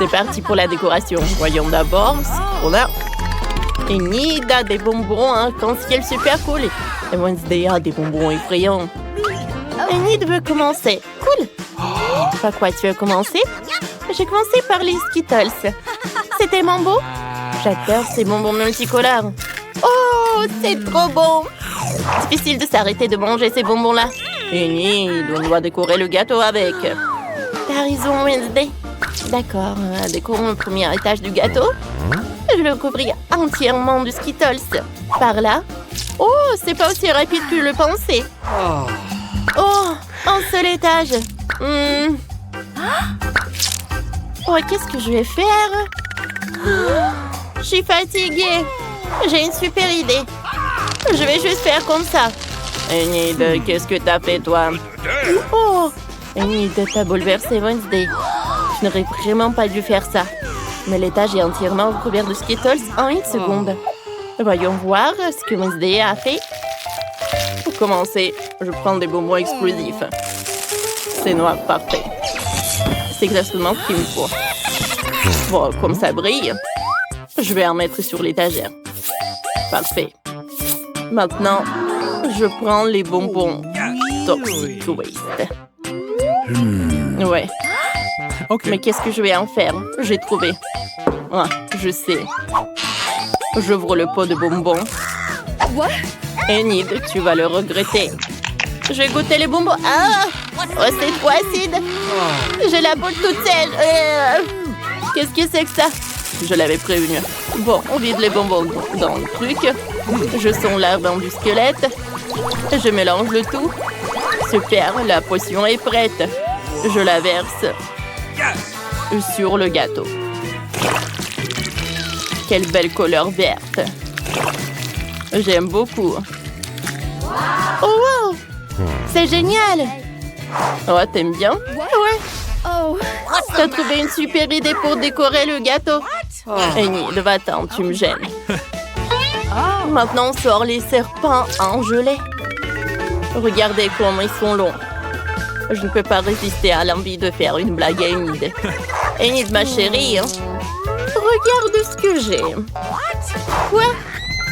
C'est parti pour la décoration. Voyons d'abord ce qu'on a. Enid a des bonbons arc-en-ciel super cool. Et Wednesday a des bonbons effrayants. Enid veut commencer. Cool. Par quoi tu veux commencer? J'ai commencé par les Skittles. C'était mon beau? J'adore ces bonbons multicolores. Oh, c'est trop bon! Difficile de s'arrêter de manger ces bonbons-là. Enid, on doit décorer le gâteau avec. T'as raison, Wednesday. D'accord, décorons le premier étage du gâteau. Je le couvris entièrement de Skittles. Par là. Oh, c'est pas aussi rapide que je le pensais. Oh, un seul étage. Oh, qu'est-ce que je vais faire? Je suis fatiguée. J'ai une super idée. Je vais juste faire comme ça. Enid, qu'est-ce que t'as fait, toi? Oh, Enid, t'as bouleversé Wednesday. Je n'aurais vraiment pas dû faire ça. Mais l'étage est entièrement recouvert de Skittles en une seconde. Voyons voir ce que Wednesday a fait. Pour commencer, je prends des bonbons explosifs. C'est noir, parfait. C'est exactement ce qu'il me faut. Bon, comme ça brille, je vais en mettre sur l'étagère. Parfait. Maintenant, je prends les bonbons Toxic Waste. Ouais. Okay. Mais qu'est-ce que je vais en faire? J'ai trouvé. Ah, je sais. J'ouvre le pot de bonbons. Enid, tu vas le regretter. Je vais goûter les bonbons. Ah! Oh, c'est trop acide. J'ai la boule toute sèche. Qu'est-ce que c'est que ça? Je l'avais prévenu. Bon, on vide les bonbons dans le truc. Je sens l'ardent du squelette. Je mélange le tout. Super, la potion est prête. Je la verse sur le gâteau. Quelle belle couleur verte. J'aime beaucoup. Oh wow! C'est génial! Oh, t'aimes bien? Ouais. T'as trouvé une super idée pour décorer le gâteau? Enid, va-t'en, tu me gênes. Maintenant, on sort les serpents en gelée. Regardez comment ils sont longs. Je ne peux pas résister à l'envie de faire une blague à Enid. Enid, ma chérie, regarde ce que j'ai. Quoi?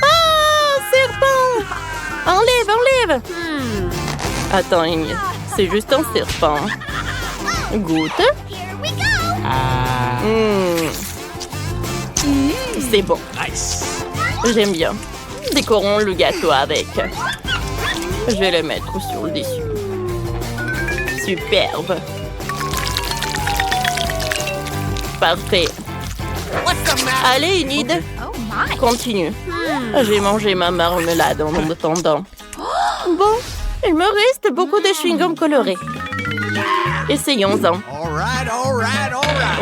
Ah, serpent! Enlève! Attends, Enid, c'est juste un serpent. Goûte. C'est bon. J'aime bien. Décorons le gâteau avec. Je vais le mettre sur le dessus. Superbe. Parfait. Allez, Enid. Continue. J'ai mangé ma marmelade en attendant. Bon, il me reste beaucoup de chewing-gum coloré. Essayons-en.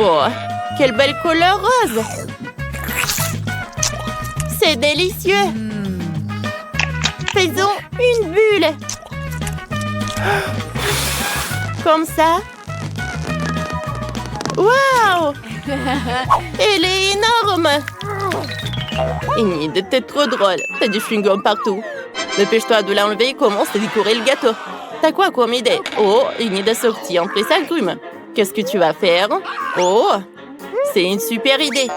Oh, quelle belle couleur rose! C'est délicieux! Faisons une bulle! Comme ça. Waouh! Elle est énorme! Enid, t'es trop drôle. T'as du chewing-gum partout. Dépêche-toi de l'enlever et commence à décorer le gâteau. T'as quoi comme idée? Oh, Enid a sorti un presse agrumes. Qu'est-ce que tu vas faire? Oh, c'est une super idée.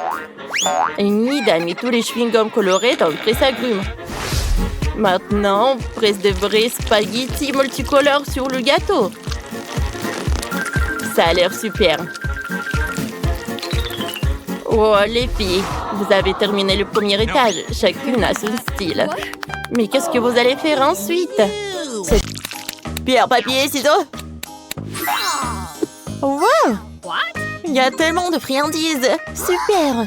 Enid a mis tous les chewing-gums colorés dans le presse agrumes. Maintenant, on presse des vrais spaghettis multicolores sur le gâteau. Ça a l'air super. Oh, les filles, vous avez terminé le premier étage. Chacune a son style. Mais qu'est-ce que vous allez faire ensuite? C'est pierre, papier, ciseaux. Wow! Il y a tellement de friandises. Super.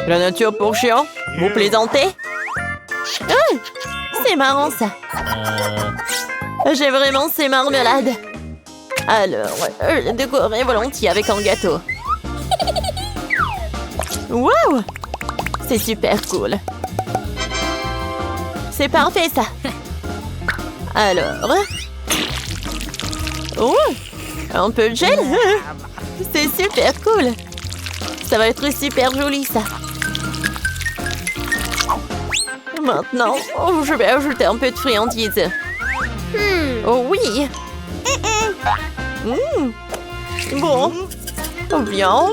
La nature pour chiens. Vous plaisantez? Oh, c'est marrant, ça. J'ai vraiment ces marmelades. Alors, je les décorerai volontiers avec un gâteau. Wow! C'est super cool. C'est parfait, ça. Alors... Oh! Un peu de gel? C'est super cool. Ça va être super joli, ça. Maintenant, je vais ajouter un peu de friandises. Oh oui! Bon, bien.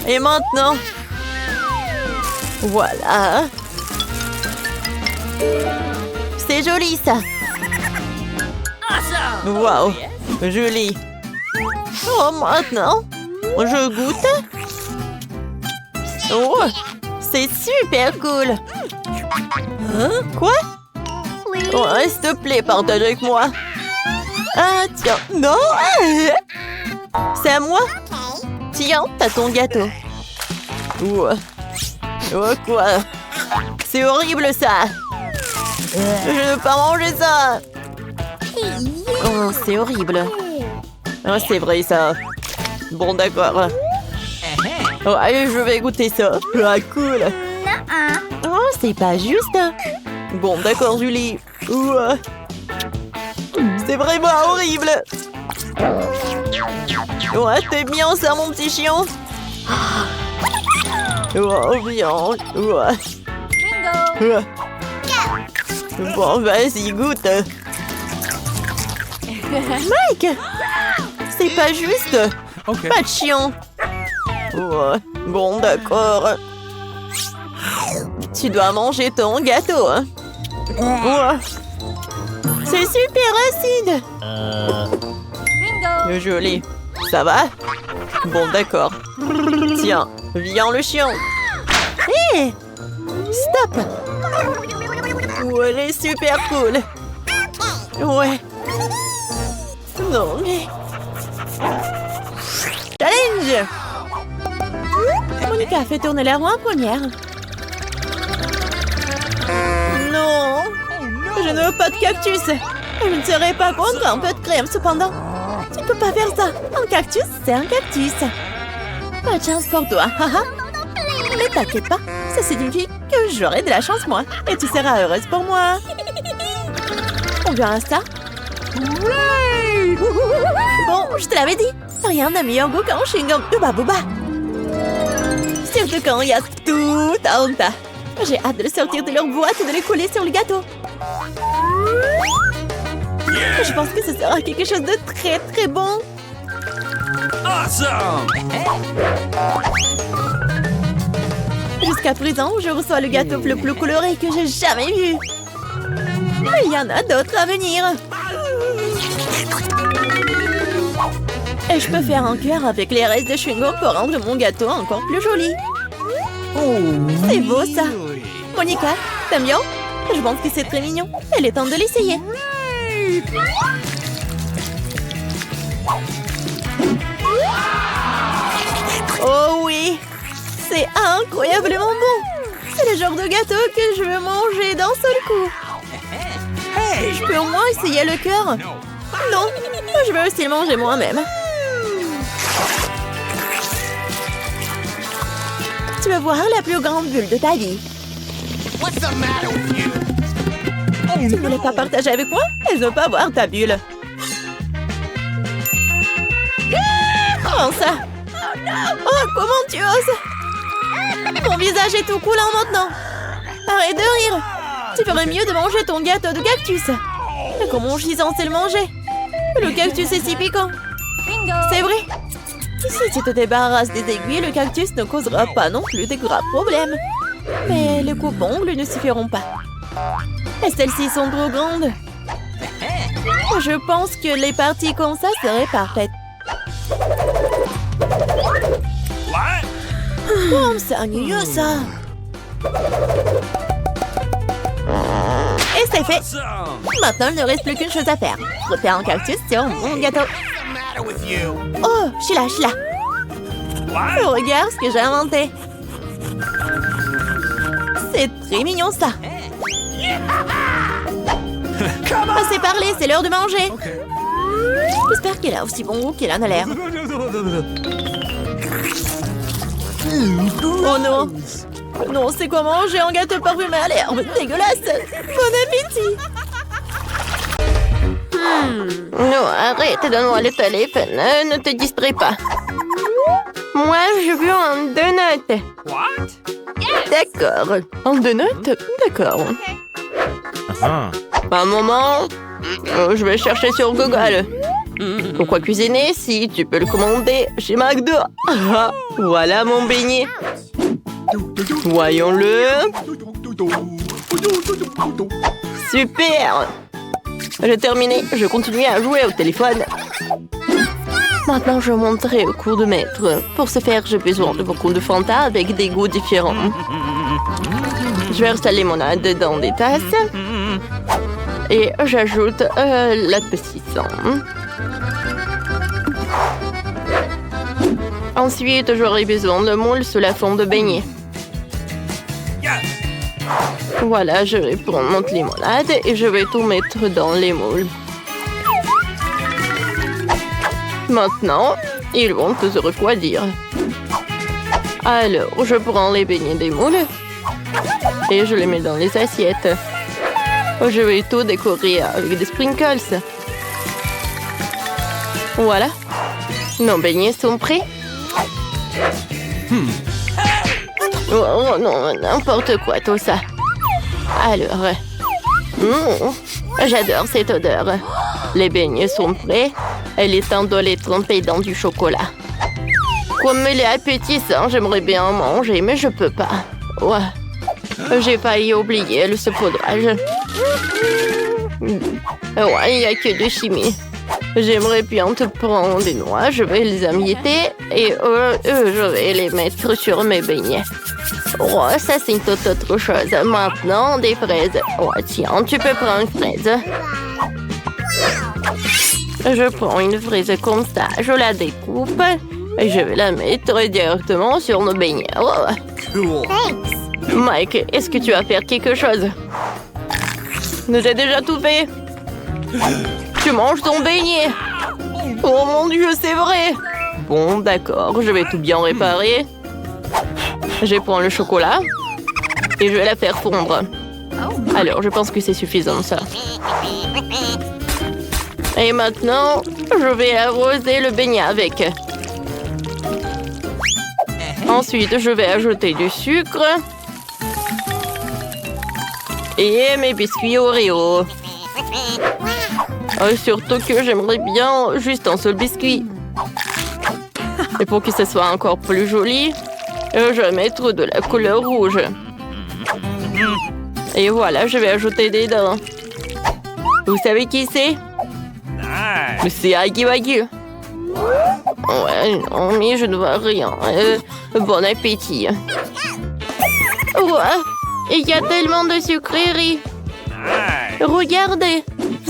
Et maintenant? Voilà. C'est joli, ça. Wow, joli. Oh, maintenant, je goûte. Oh, c'est super cool. Hein? Quoi? Oh, s'il te plaît, partage avec moi. Ah, tiens. Non! C'est à moi? Tiens, t'as ton gâteau. Oh, quoi? C'est horrible, ça. Je ne veux pas manger ça. Oh, c'est horrible. Oh, c'est vrai, ça. Bon, d'accord. Oh, allez, je vais goûter ça. Ah, cool. Oh, c'est pas juste. Bon, d'accord, Julie. Ouah. C'est vraiment horrible. Ouais, t'es bien ça, mon petit chien. Oh, bien. Ouais. Bon, vas-y, goûte. Mike! C'est pas juste. Okay. Pas de chien. Ouais. Bon, d'accord. Tu dois manger ton gâteau. Hein? Ouais. C'est super acide. Joli. Ça va? Bon, d'accord. Tiens, viens le chien. Hé! Stop! Ouais, elle est super cool. Ouais. Non, mais... Challenge! Monica fait tourner la roue en première. Non! Je ne veux pas de cactus. Je ne serais pas contre un peu de crème, cependant. Tu ne peux pas faire ça. Un cactus, c'est un cactus. Pas de chance pour toi, haha. Mais t'inquiète pas, ça signifie que j'aurai de la chance, moi. Et tu seras heureuse pour moi. On verra ça. Bon, je te l'avais dit. Rien n'a meilleur goût qu'un chewing-gum Hubba Bubba. Surtout quand il y a tout un tas. J'ai hâte de le sortir de leur boîte et de les coller sur le gâteau. Je pense que ce sera quelque chose de très très bon. Awesome! Jusqu'à présent, je reçois le gâteau le plus coloré que j'ai jamais vu. Mais il y en a d'autres à venir. Et je peux faire un cœur avec les restes de chewing-gum pour rendre mon gâteau encore plus joli. C'est beau, ça. Monica, t'aimes bien? Je pense que c'est très mignon. Il est temps de l'essayer. Oh oui! C'est incroyablement bon! C'est le genre de gâteau que je veux manger d'un seul coup. Je peux au moins essayer le cœur? Non, je veux aussi le manger moi-même. Tu veux voir la plus grande bulle de ta vie? Tu ne voulais pas partager avec moi? Je ne veux pas voir ta bulle. Comment ça? Oh, comment tu oses? Mon visage est tout coulant maintenant. Arrête de rire. Tu ferais mieux de manger ton gâteau de cactus. Mais comment je suis censée le manger? Le cactus est si piquant. C'est vrai. Si tu te débarrasses des aiguilles, le cactus ne causera pas non plus de graves problèmes. Mais les coupes-ongles ne suffiront pas. Et celles-ci sont trop grandes. Je pense que les parties comme ça seraient parfaites. Oh, c'est ennuyeux, ça. Et c'est fait. Maintenant, il ne reste plus qu'une chose à faire. Frotter un cactus sur mon gâteau. Oh, Sheila. Regarde ce que j'ai inventé. C'est très mignon, ça. Assez parlé, c'est l'heure de manger. J'espère qu'elle a aussi bon goût qu'elle en a l'air. Oh non. Non, c'est quoi manger un gâteau parfumé à l'herbe? Dégueulasse. Bon appétit. Non, arrête, donne-moi le téléphone. Ne te distrais pas. Moi, je veux un donut. D'accord. Un donut? D'accord. Un moment. Je vais chercher sur Google. Pourquoi cuisiner si tu peux le commander chez McDo? Ah, voilà mon beignet. Voyons-le. Super! J'ai terminé. Je continue à jouer au téléphone. Maintenant, je monterai au cours de maître. Pour ce faire, j'ai besoin de beaucoup de Fanta avec des goûts différents. Je vais installer mon limonade dans des tasses. Et j'ajoute l'adoucissant. Ensuite, j'aurai besoin de moule sous la forme de beignet. Voilà, je vais prendre mon limonade et je vais tout mettre dans les moules. Maintenant, ils vont tous se refroidir. Alors, je prends les beignets des moules et je les mets dans les assiettes. Je vais tout décorer avec des sprinkles. Voilà. Nos beignets sont prêts. Oh non, n'importe quoi tout ça. Alors, j'adore cette odeur. Les beignets sont prêts. Il est temps de les tremper dans du chocolat. Comme il est appétissant, j'aimerais bien en manger, mais je peux pas. Ouais. J'ai failli oublier le saupoudrage. Ouais, il n'y a que de chimie. J'aimerais bien te prendre des noix, je vais les emietter et je vais les mettre sur mes beignets. Oh, ça c'est une toute autre chose. Maintenant, des fraises. Oh, tiens, tu peux prendre une fraise. Je prends une fraise comme ça, je la découpe et je vais la mettre directement sur nos beignets. Oh. Thanks. Mike, est-ce que tu vas faire quelque chose? J'ai déjà tout fait. Tu manges ton beignet. Oh mon Dieu, c'est vrai. Bon, d'accord, je vais tout bien réparer. Je prends le chocolat et je vais la faire fondre. Alors, je pense que c'est suffisant, ça. Et maintenant, je vais arroser le beignet avec. Ensuite, je vais ajouter du sucre. Et mes biscuits Oreo. Surtout que j'aimerais bien juste un seul biscuit. Et pour que ce soit encore plus joli, je vais mettre de la couleur rouge. Et voilà, je vais ajouter des dents. Vous savez qui c'est? C'est Aggy Wagyu. Ouais, non, mais je ne vois rien. Bon appétit. Ouais, il y a tellement de sucreries. Regardez,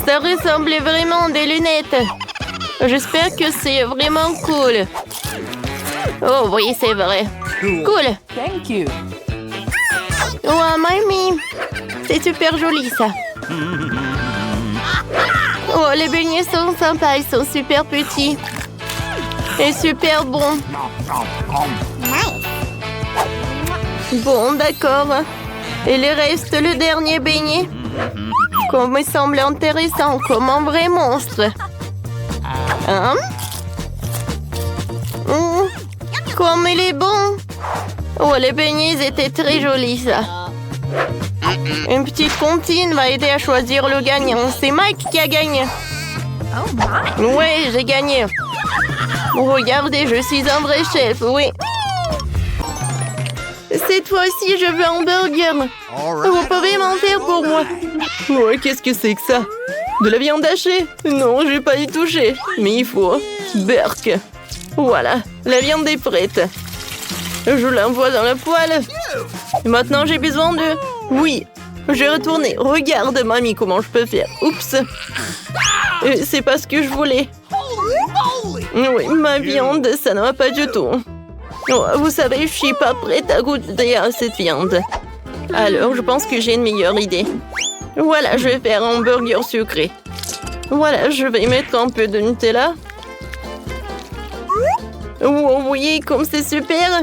ça ressemble vraiment à des lunettes. J'espère que c'est vraiment cool. Oh oui, c'est vrai. Cool. Thank you. Ouais, mamie, c'est super joli ça. Oh, les beignets sont sympas, ils sont super petits. Et super bons. Bon, d'accord. Il reste le dernier beignet. Comme il semble intéressant, comme un vrai monstre. Hein? Comme il est bon. Oh, les beignets étaient très jolis, ça. Une petite comptine va aider à choisir le gagnant. C'est Mike qui a gagné. Oh my. Oui, j'ai gagné. Regardez, je suis un vrai chef, oui. Cette fois-ci, je veux un burger. Vous pouvez m'en faire pour moi. Ouais, qu'est-ce que c'est que ça? De la viande hachée? Non, je vais pas y toucher. Mais il faut. Burk. Voilà, la viande est prête. Je l'envoie dans la poêle. Et maintenant, j'ai besoin de... Oui, je vais retourner. Regarde, mamie, comment je peux faire. Oups. C'est pas ce que je voulais. Oui, ma viande, ça ne va pas du tout. Oh, vous savez, je suis pas prête à goûter à cette viande. Alors, je pense que j'ai une meilleure idée. Voilà, je vais faire un burger sucré. Voilà, je vais mettre un peu de Nutella. Oh oui, comme c'est super.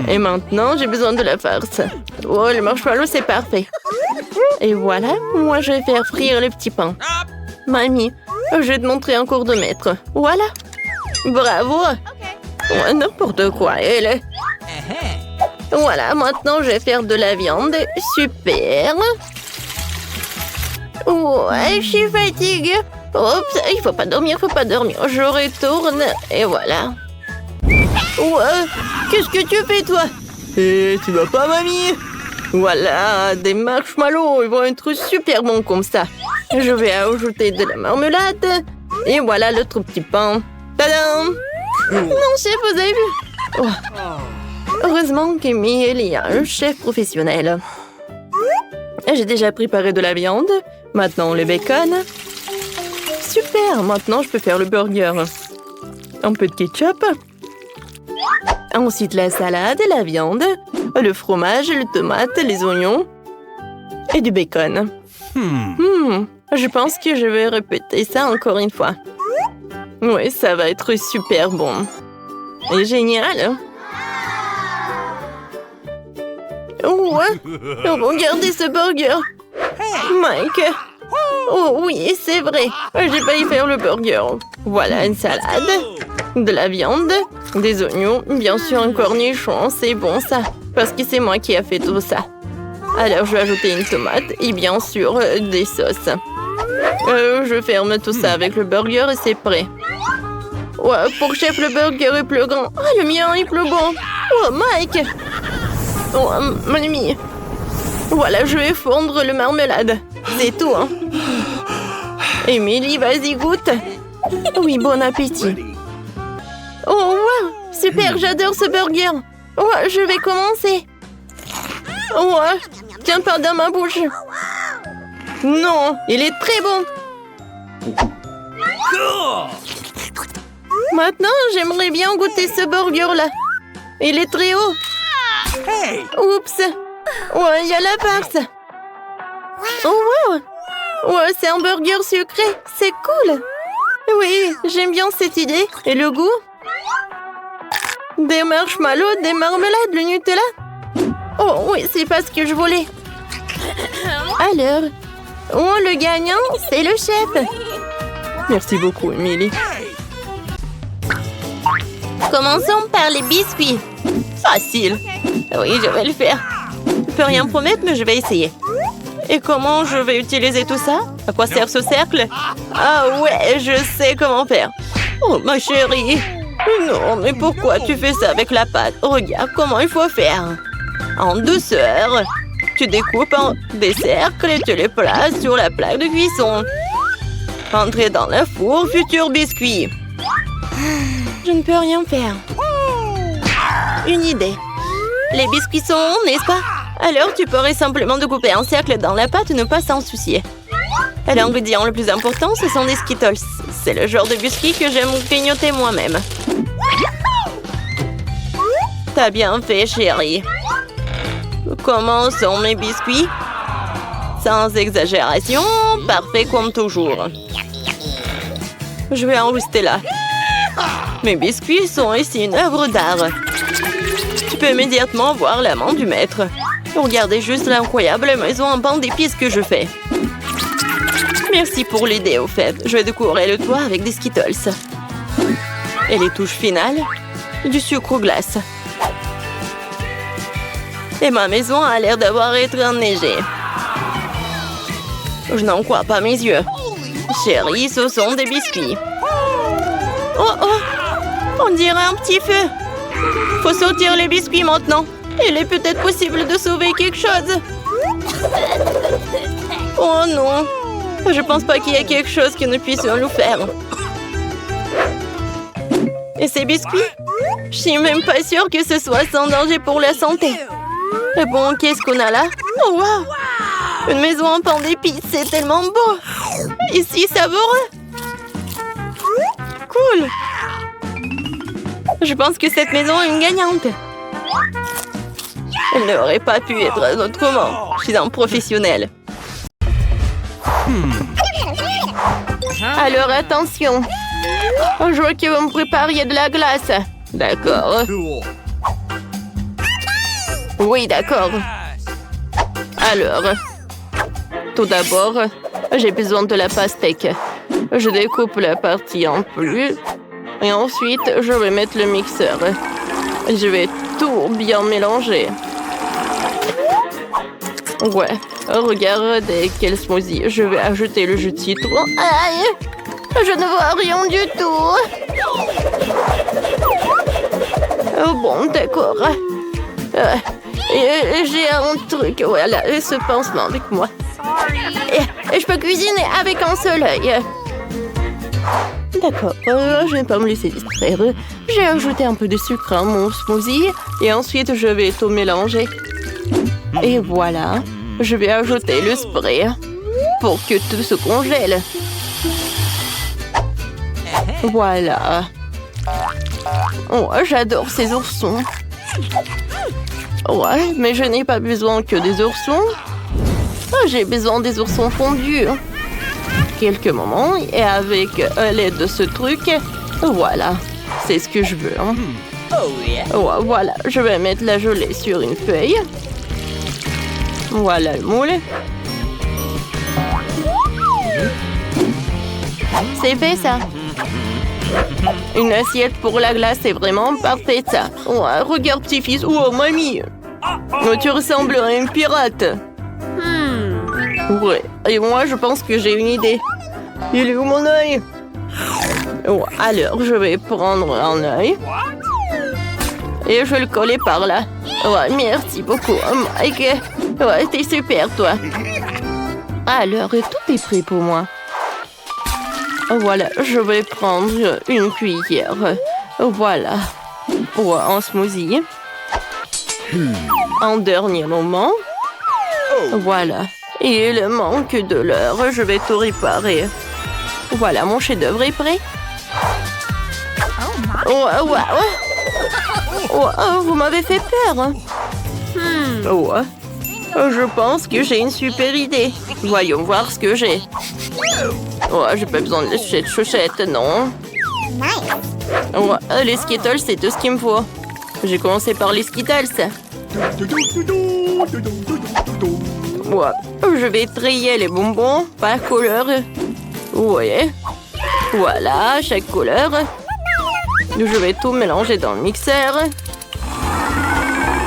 Et maintenant, j'ai besoin de la farce. Oh, le marshmallow, c'est parfait. Et voilà, moi, je vais faire frire le petit pain. Mamie, je vais te montrer un cours de maître. Voilà. Bravo. Ouais, n'importe quoi, elle. Voilà, maintenant, je vais faire de la viande. Super. Ouais, je suis fatiguée. Oups, il faut pas dormir, faut pas dormir. Je retourne et voilà. Ouais, qu'est-ce que tu fais, toi? Eh, tu vas pas, mamie? Voilà, des marshmallows, ils vont être super bons comme ça. Je vais ajouter de la marmelade. Et voilà l'autre petit pain. Tadam! Non, chef, vous avez vu? Oh. Heureusement qu'Emile est un chef professionnel. J'ai déjà préparé de la viande. Maintenant, le bacon. Super, maintenant je peux faire le burger. Un peu de ketchup. Ensuite, la salade, la viande, le fromage, le tomate, les oignons et du bacon. Je pense que je vais répéter ça encore une fois. Oui, ça va être super bon. Et génial. Ouais, regardez ce burger. Mike. Oh oui, c'est vrai. J'ai failli faire le burger. Voilà une salade, de la viande, des oignons, bien sûr un cornichon, c'est bon ça. Parce que c'est moi qui ai fait tout ça. Alors je vais ajouter une tomate et bien sûr des sauces. Je ferme tout ça avec le burger et c'est prêt. Ouais, pour chef, le burger est plus grand. Ah, le mien est plus bon. Oh, Mike. Oh, mon ami. Voilà, je vais fondre le marmelade. C'est tout, hein. Émilie, vas-y, goûte. Oui, bon appétit. Oh, wow. Super, j'adore ce burger. Ouais, je vais commencer. Ouais, tiens pas dans ma bouche. Non, il est très bon. Maintenant, j'aimerais bien goûter ce burger-là. Il est très haut. Oups. Ouais, il y a la pince. Oh, wow. Ouais, c'est un burger sucré. C'est cool. Oui, j'aime bien cette idée. Et le goût? Des marshmallows, des marmelades, le Nutella. Oh, oui, c'est pas ce que je voulais. Alors, le gagnant, c'est le chef. Merci beaucoup, Emily. Commençons par les biscuits. Facile. Oui, je vais le faire. Je peux rien promettre, mais je vais essayer. Et comment je vais utiliser tout ça? À quoi sert ce cercle? Ah ouais, je sais comment faire. Oh, ma chérie. Non, mais pourquoi tu fais ça avec la pâte? Regarde comment il faut faire. En douceur. Tu découpes en des cercles et tu les places sur la plaque de cuisson. Entrez dans le four, futur biscuit. Je ne peux rien faire. Une idée. Les biscuits sont ronds, n'est-ce pas? Alors tu pourrais simplement découper un cercle dans la pâte et ne pas s'en soucier. L'ingrédient le plus important, ce sont des Skittles. C'est le genre de biscuits que j'aime grignoter moi-même. T'as bien fait, chérie. Comment sont mes biscuits? Sans exagération, parfait comme toujours. Je vais en rester là. Mes biscuits sont ici une œuvre d'art. Tu peux immédiatement voir la main du maître. Regardez juste l'incroyable maison en pain d'épices que je fais. Merci pour l'idée, au fait. Je vais décorer le toit avec des Skittles. Et les touches finales, du sucre glace. Et ma maison a l'air d'avoir été enneigée. Je n'en crois pas mes yeux. Chérie, ce sont des biscuits. Oh oh! On dirait un petit feu. Faut sortir les biscuits maintenant. Il est peut-être possible de sauver quelque chose. Oh non! Je pense pas qu'il y ait quelque chose que nous puissions nous faire. Et ces biscuits? Je suis même pas sûre que ce soit sans danger pour la santé. Et bon, qu'est-ce qu'on a là? Oh wow! Une maison en pain d'épices, c'est tellement beau! Ici, savoureux! Cool! Je pense que cette maison est une gagnante. Elle n'aurait pas pu être autrement. Je suis un professionnel. Alors, attention. Je vois que vous me prépariez de la glace. D'accord. Oui, d'accord. Alors, tout d'abord, j'ai besoin de la pastèque. Je découpe la partie en plus. Et ensuite, je vais mettre le mixeur. Je vais tout bien mélanger. Ouais, regardez quel smoothie. Je vais ajouter le jus de citron. Aïe! Je ne vois rien du tout. Oh bon, d'accord. J'ai un truc, voilà, ce pansement avec moi. Et je peux cuisiner avec un seul œil. D'accord, je ne vais pas me laisser distraire. J'ai ajouté un peu de sucre à mon smoothie et ensuite je vais tout mélanger. Et voilà, je vais ajouter le spray pour que tout se congèle. Voilà. Oh, j'adore ces oursons. Ouais, mais je n'ai pas besoin que des oursons. J'ai besoin des oursons fondus. Quelques moments et avec l'aide de ce truc, voilà, c'est ce que je veux. Hein. Oh, voilà, je vais mettre la gelée sur une feuille. Voilà le moule. C'est fait ça. Une assiette pour la glace, c'est vraiment parfait ça. Oh, regarde petit-fils. Oh, mamie. Oh, tu ressembles à une pirate. Ouais, et moi je pense que j'ai une idée. Il est où mon œil? Oh, alors je vais prendre un œil. Et je vais le coller par là. Ouais, merci beaucoup, Mike. Ouais, t'es super toi. Alors, tout est prêt pour moi. Voilà, je vais prendre une cuillère. Voilà. Ouais, un smoothie. En dernier moment. Voilà. Et il manque de l'heure. Je vais tout réparer. Voilà, mon chef-d'œuvre est prêt. Vous m'avez fait peur. Je pense que j'ai une super idée. Voyons voir ce que j'ai. J'ai pas besoin de cette chaussette, non. Les Skittles, c'est tout ce qu'il me faut. J'ai commencé par les Skittles. Je vais trier les bonbons par couleur. Ouais. Voilà, chaque couleur. Je vais tout mélanger dans le mixeur.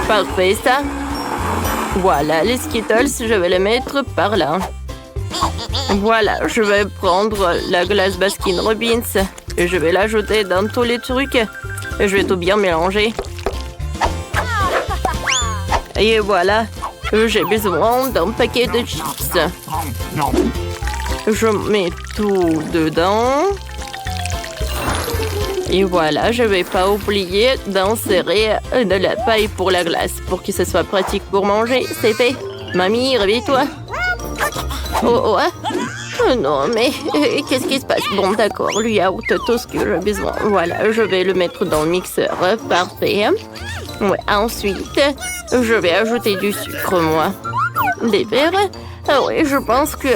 Parfait, ça. Voilà, les Skittles, je vais les mettre par là. Voilà, je vais prendre la glace Baskin Robbins et je vais l'ajouter dans tous les trucs. Et je vais tout bien mélanger. Et voilà, j'ai besoin d'un paquet de chips. Je mets tout dedans. Et voilà, je ne vais pas oublier d'insérer de la paille pour la glace pour que ce soit pratique pour manger. C'est fait. Mamie, réveille-toi. Oh, non, mais qu'est-ce qui se passe? Bon, d'accord, lui a tout ce que j'ai besoin. Voilà, je vais le mettre dans le mixeur. Parfait. Ouais, ensuite, je vais ajouter du sucre, moi. Des verres. Ah oui, je pense que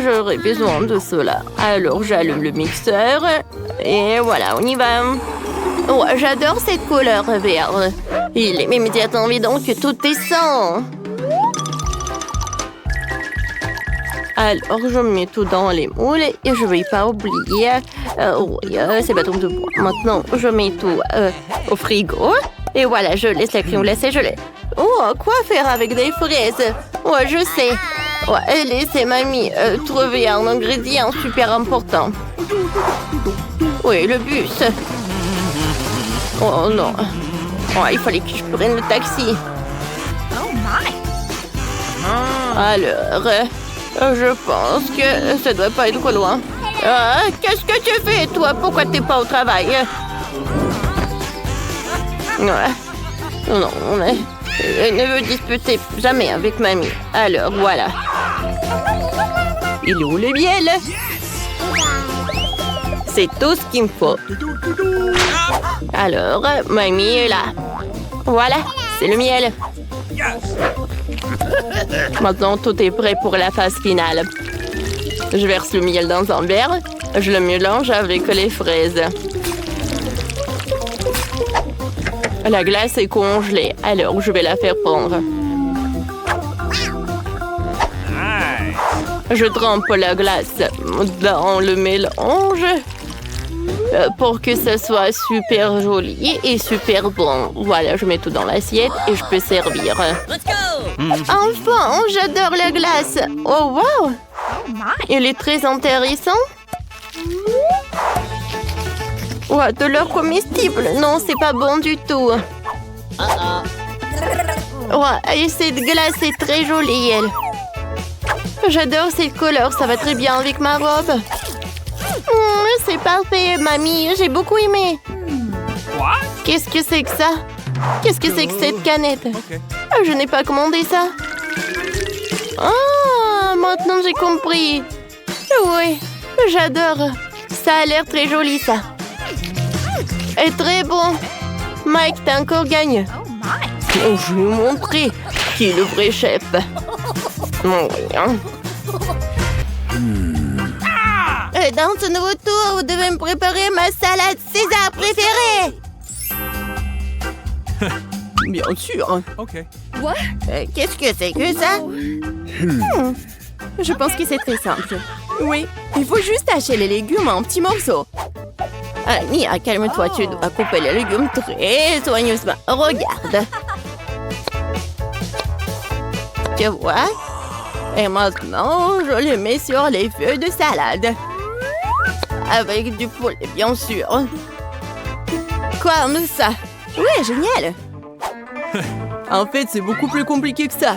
j'aurai besoin de cela. Alors, j'allume le mixeur. Et voilà, on y va. Oh, j'adore cette couleur vert. Il est immédiatement évident que tout est sain. Alors, je mets tout dans les moules et je ne vais pas oublier ces bâtons de bois. Maintenant, je mets tout au frigo. Et voilà, je laisse la crème glacée gelée. Oh, quoi faire avec des fraises? Ouais, je sais. Ouais, laissez mamie trouver un ingrédient super important. Oui, le bus. Oh non. Oh, il fallait que je prenne le taxi. Alors, je pense que ça doit pas être loin. Qu'est-ce que tu fais, toi? Pourquoi t'es pas au travail? Ouais. Non, ne me disputez jamais avec mamie. Alors, voilà. Il est où le miel? C'est tout ce qu'il me faut. Alors, mamie est là. Voilà, c'est le miel. Maintenant, tout est prêt pour la phase finale. Je verse le miel dans un verre. Je le mélange avec les fraises. La glace est congelée, alors je vais la faire fondre. Je trempe la glace dans le mélange pour que ça soit super joli et super bon. Voilà, je mets tout dans l'assiette et je peux servir. Enfin, j'adore la glace. Oh, wow! Il est très intéressant. Ouah, de l'heure comestible. Non, c'est pas bon du tout. Ouah, et cette glace est très jolie, elle. J'adore cette couleur, ça va très bien avec ma robe. C'est parfait, mamie, j'ai beaucoup aimé. Qu'est-ce que c'est que ça? Qu'est-ce que c'est que cette canette? Je n'ai pas commandé ça. Ah, maintenant j'ai compris. Oui, j'adore. Ça a l'air très joli, ça. Et très bon. Mike, t'as encore gagné. Oh, je vais vous montrer qui est le vrai chef. Dans ce nouveau tour, vous devez me préparer ma salade César préférée. Bien sûr. Okay. Qu'est-ce que c'est que ça? Je pense que c'est très simple. Oui, il faut juste hacher les légumes en petits morceaux. Nia, calme-toi, tu dois couper les légumes très soigneusement. Regarde. Tu vois? Et maintenant, je les mets sur les feuilles de salade. Avec du poulet, bien sûr. Comme ça. Oui, génial. En fait, c'est beaucoup plus compliqué que ça.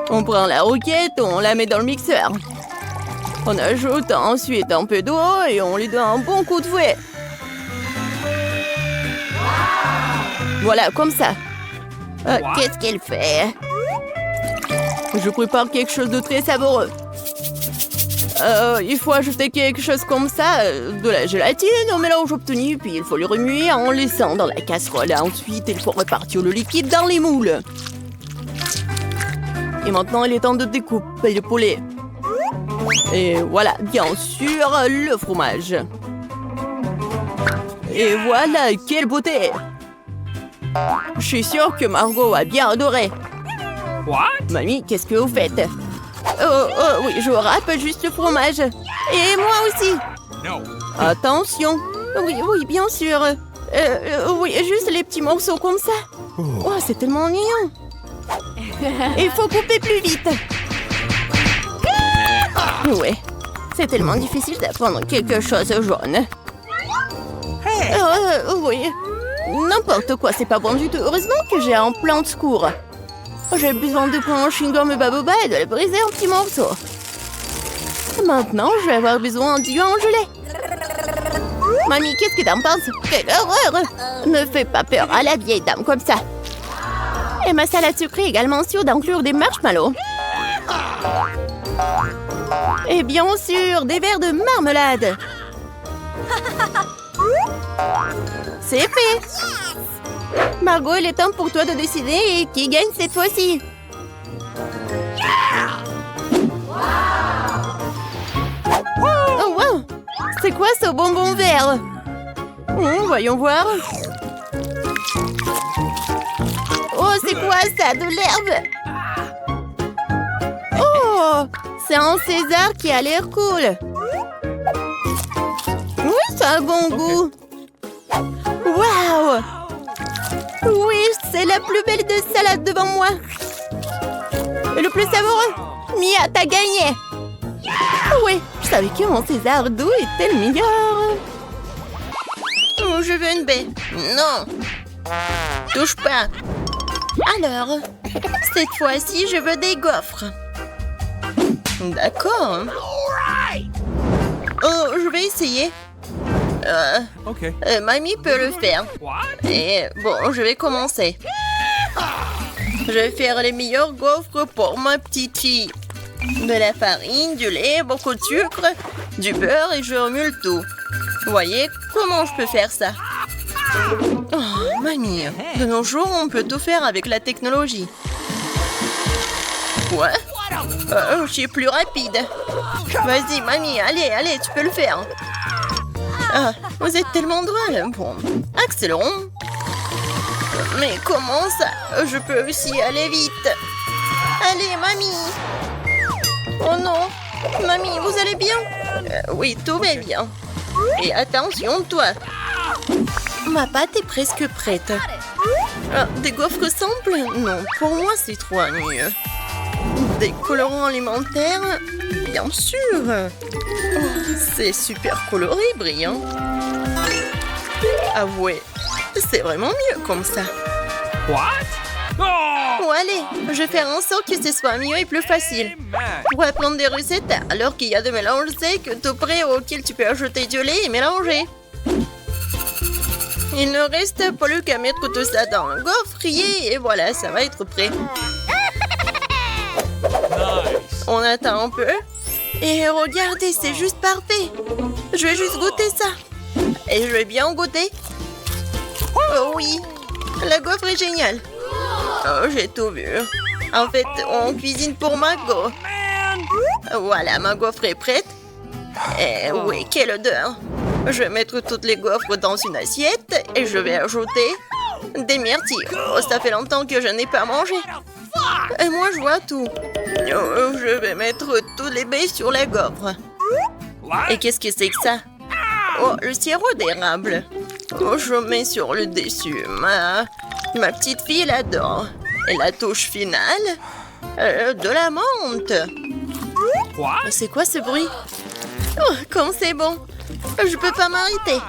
On prend la roquette, on la met dans le mixeur. On ajoute ensuite un peu d'eau et on lui donne un bon coup de fouet. Voilà, comme ça. Qu'est-ce qu'elle fait? Je prépare quelque chose de très savoureux. Il faut ajouter quelque chose comme ça, de la gélatine au mélange obtenu, puis il faut le remuer en laissant dans la casserole. Ensuite, il faut repartir le liquide dans les moules. Et maintenant, il est temps de découper le poulet. Et voilà, bien sûr, le fromage. Et voilà, quelle beauté! Je suis sûre que Margot a bien adoré. Mamie, qu'est-ce que vous faites? Oh, oui, je râpe juste le fromage. Et moi aussi. Attention. Oui, bien sûr. Oui, juste les petits morceaux comme ça. Oh, c'est tellement mignon. Il faut couper plus vite. Oui, c'est tellement difficile d'apprendre quelque chose jaune. Oui, n'importe quoi, c'est pas bon du tout. Heureusement que j'ai un plan de secours. J'ai besoin de prendre un chewing-gum baboba et de le briser en petits morceaux. Maintenant, je vais avoir besoin d'yeux en gelée. Mamie, qu'est-ce que t'en penses? Quelle horreur! Ne fais pas peur à la vieille dame comme ça. Et ma salade sucrée est également sûre d'inclure des marshmallows. Et bien sûr, des verres de marmelade. C'est fait. Margot, il est temps pour toi de décider qui gagne cette fois-ci. Oh, wow! C'est quoi ce bonbon vert? Voyons voir. Oh, c'est quoi ça? De l'herbe? Oh, c'est un César qui a l'air cool. Oui, ça a un bon goût. Waouh! Oui, c'est la plus belle de salade devant moi. Et le plus savoureux. Mia, t'as gagné. Oui, je savais que mon César doux était le meilleur. Oh, je veux une baie. Non. Touche pas. Alors, cette fois-ci, je veux des gaufres. D'accord. Oh, je vais essayer. Mamie peut le faire. Et bon, je vais commencer. Je vais faire les meilleurs gaufres pour ma petite fille. De la farine, du lait, beaucoup de sucre, du beurre et je remue le tout. Vous voyez comment je peux faire ça? Oh, mamie, de nos jours, on peut tout faire avec la technologie. Quoi? Je suis plus rapide. Vas-y, mamie, allez, tu peux le faire. Ah, vous êtes tellement drôle. Bon, accélérons. Mais comment ça? Je peux aussi aller vite. Allez, mamie. Oh non. Mamie, vous allez bien? Oui, tout va bien. Et attention, toi. Ma pâte est presque prête. Des gaufres simples? Non, pour moi, c'est trop ennuyeux. Des colorants alimentaires? Bien sûr. Oh, c'est super coloré, brillant. avouer. C'est vraiment mieux comme ça. What? Bon, allez, je vais faire en sorte que ce soit mieux et plus facile. Pour apprendre des recettes, alors qu'il y a de mélanges secs tout prêt auquel tu peux ajouter du lait et mélanger. Il ne reste plus qu'à mettre tout ça dans le gaufrier et voilà, ça va être prêt. Nice. On attend un peu. Et regardez, c'est juste parfait. Je vais juste goûter ça. Et je vais bien goûter. Oh oui, la gaufre est géniale. Oh, j'ai tout vu. En fait, on cuisine pour ma gaufre. Voilà, ma gaufre est prête. Et oui, quelle odeur. Je vais mettre toutes les gaufres dans une assiette et je vais ajouter des myrtilles. Oh, ça fait longtemps que je n'ai pas mangé. Et moi, je vois tout. Oh, je vais mettre tous les baies sur la gaufre. Et qu'est-ce que c'est que ça? Oh, le sirop d'érable. Oh, je mets sur le dessus. Ma petite fille l'adore. Et la touche finale, de la menthe. What? C'est quoi ce bruit? Oh, comme c'est bon. Je peux pas m'arrêter.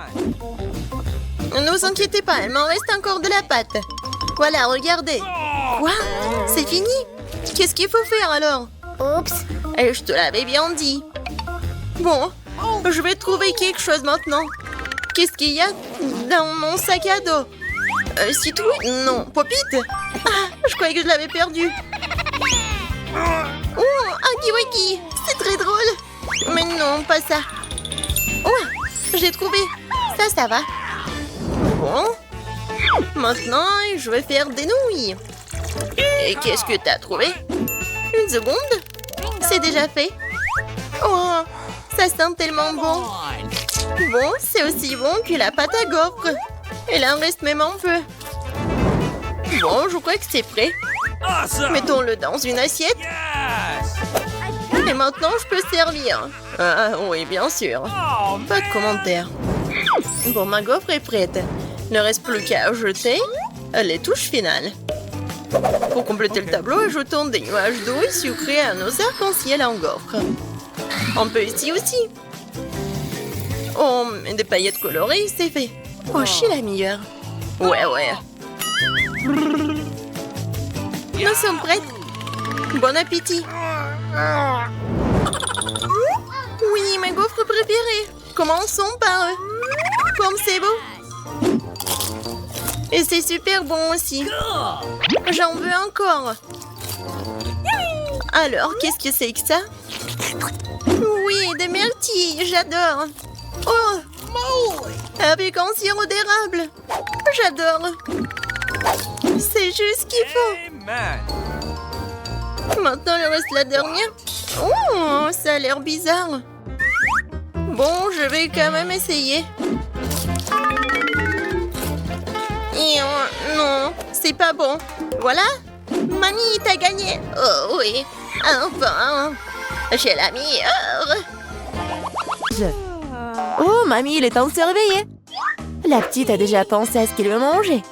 Ne vous inquiétez pas, il m'en reste encore de la pâte. Voilà, regardez. Quoi? C'est fini? Qu'est-ce qu'il faut faire alors? Oups. Et je te l'avais bien dit. Bon, je vais trouver quelque chose maintenant. Qu'est-ce qu'il y a dans mon sac à dos? Citrouille? Non, Popite? Ah, je croyais que je l'avais perdu. Oh, un kiwiki! C'est très drôle. Mais non, pas ça. Oh, j'ai trouvé. Ça va. Bon. Maintenant, je vais faire des nouilles. Et qu'est-ce que t'as trouvé? Une seconde. C'est déjà fait. Oh, ça sent tellement bon. Bon, c'est aussi bon que la pâte à gaufre. Il en reste même un peu. Bon, je crois que c'est prêt. Awesome. Mettons-le dans une assiette. Yes. Et maintenant, je peux servir. Ah oui, bien sûr. Oh, Pas de commentaires. Bon, ma gaufre est prête. Il ne reste plus qu'à ajouter les touches finales. Pour compléter le tableau, ajoutons des nuages d'eau sucrés à nos arcs-en-ciel en gaufre. On peut ici aussi. Oh, et des paillettes colorées, c'est fait. Oh, je suis la meilleure. Ouais. Nous sommes prêtes. Bon appétit. Oui, ma gaufre préférée. Commençons par comme c'est beau. Et c'est super bon aussi. J'en veux encore. Alors, qu'est-ce que c'est que ça? Oui, des myrtilles, j'adore. Oh, avec un sirop d'érable. J'adore. C'est juste ce qu'il faut. Amen. Maintenant, il reste la dernière. Oh, ça a l'air bizarre. Bon, je vais quand même essayer. Et non, c'est pas bon. Voilà. Mamie, t'as gagné. Oh oui, enfin. J'ai la meilleure. Oh, mamie, il est temps de se réveiller. La petite a déjà pensé à ce qu'elle veut manger.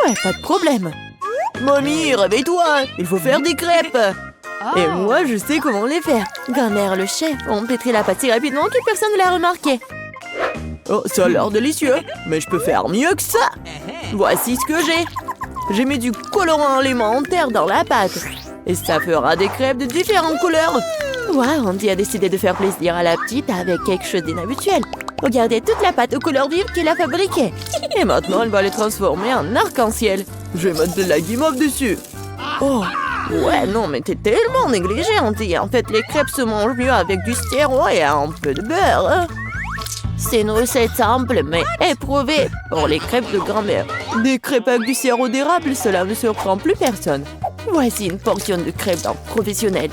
Ouais, pas de problème. Mamie, réveille-toi, il faut faire des crêpes. Et moi, je sais comment les faire. Grand-mère, le chef, ont pétri la pâte si rapidement que personne ne l'a remarqué. Oh, ça a l'air délicieux, mais je peux faire mieux que ça. Voici ce que j'ai. J'ai mis du colorant alimentaire dans la pâte. Et ça fera des crêpes de différentes couleurs. Wow, Andy a décidé de faire plaisir à la petite avec quelque chose d'inhabituel. Regardez toute la pâte aux couleurs vives qu'elle a fabriquée. Et maintenant, elle va les transformer en arc-en-ciel. Je vais mettre de la guimauve dessus. Oh, ouais, non, mais t'es tellement négligée, Andy. En fait, les crêpes se mangent mieux avec du sirop et un peu de beurre. Hein. C'est une recette simple, mais éprouvée pour les crêpes de grand-mère. Des crêpes avec du sirop d'érable, cela ne surprend plus personne. Voici une portion de crêpes d'un professionnel.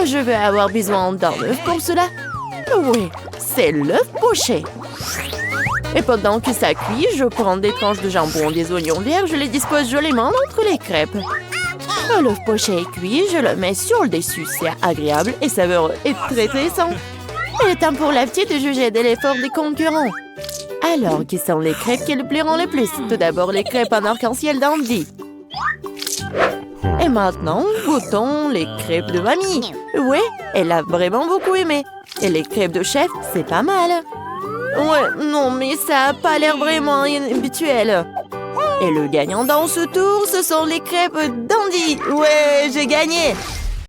Je vais avoir besoin d'un œuf pour cela. Oui, c'est l'œuf poché. Et pendant que ça cuit, je prends des tranches de jambon, des oignons verts, je les dispose joliment entre les crêpes. L'œuf poché est cuit, je le mets sur le dessus. C'est agréable et savoureux et très sain. Il est temps pour la petite de juger de l'effort des concurrents. Alors, qui sont les crêpes qui le plairont le plus? Tout d'abord, les crêpes en arc-en-ciel d'Andy. Et maintenant, goûtons les crêpes de mamie. Oui, elle a vraiment beaucoup aimé. Et les crêpes de chef, c'est pas mal. Ouais, non, mais ça a pas l'air vraiment habituel. Et le gagnant dans ce tour, ce sont les crêpes Dandy. Ouais, j'ai gagné.